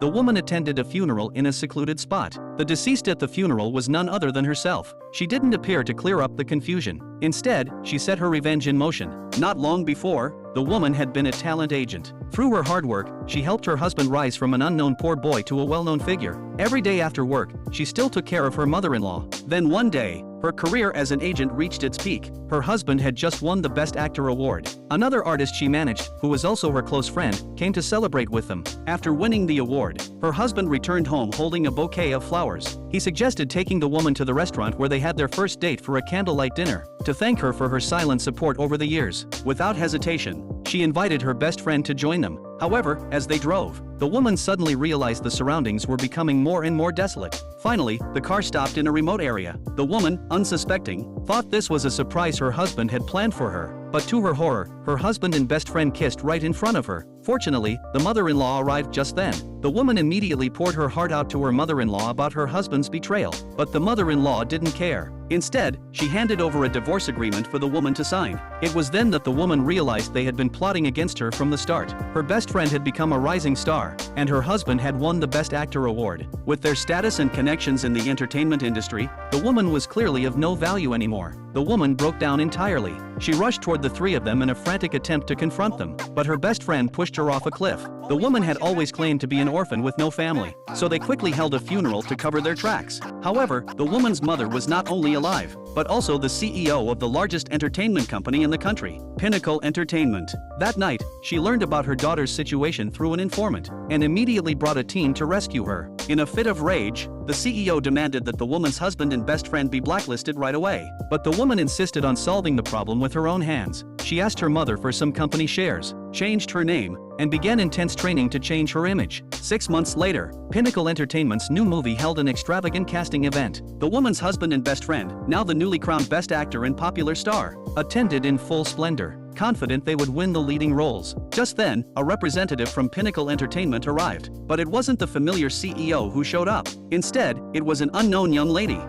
the woman attended a funeral in a secluded spot. The deceased at the funeral was none other than herself. She didn't appear to clear up the confusion. Instead, she set her revenge in motion. Not long before, the woman had been a talent agent. Through her hard work, she helped her husband rise from an unknown poor boy to a well-known figure. Every day after work, she still took care of her mother-in-law. Then one day, her career as an agent reached its peak. Her husband had just won the Best Actor award. Another artist she managed, who was also her close friend, came to celebrate with them. After winning the award, her husband returned home holding a bouquet of flowers. He suggested taking the woman to the restaurant where they had their first date for a candlelight dinner, to thank her for her silent support over the years. Without hesitation, she invited her best friend to join them. However, as they drove, the woman suddenly realized the surroundings were becoming more and more desolate. Finally, the car stopped in a remote area. The woman, unsuspecting, thought this was a surprise her husband had planned for her. But to her horror, her husband and best friend kissed right in front of her. Fortunately, the mother-in-law arrived just then. The woman immediately poured her heart out to her mother-in-law about her husband's betrayal. But the mother-in-law didn't care. Instead, she handed over a divorce agreement for the woman to sign. It was then that the woman realized they had been plotting against her from the start. Her best friend had become a rising star, and her husband had won the Best Actor award. With their status and connections in the entertainment industry, the woman was clearly of no value anymore. The woman broke down entirely. She rushed toward the three of them in a frantic attempt to confront them, but her best friend pushed her off a cliff. The woman had always claimed to be an orphan with no family, so they quickly held a funeral to cover their tracks. However, the woman's mother was not only alive, but also the CEO of the largest entertainment company in the country, Pinnacle Entertainment. That night, she learned about her daughter's situation through an informant, and immediately brought a team to rescue her. In a fit of rage, the CEO demanded that the woman's husband and best friend be blacklisted right away. But the woman insisted on solving the problem with her own hands. She asked her mother for some company shares, changed her name, and began intense training to change her image. 6 months later, Pinnacle Entertainment's new movie held an extravagant casting event. The woman's husband and best friend, now the newly crowned Best Actor and popular star, attended in full splendor, confident they would win the leading roles. Just then, a representative from Pinnacle Entertainment arrived, but it wasn't the familiar CEO who showed up. Instead, it was an unknown young lady.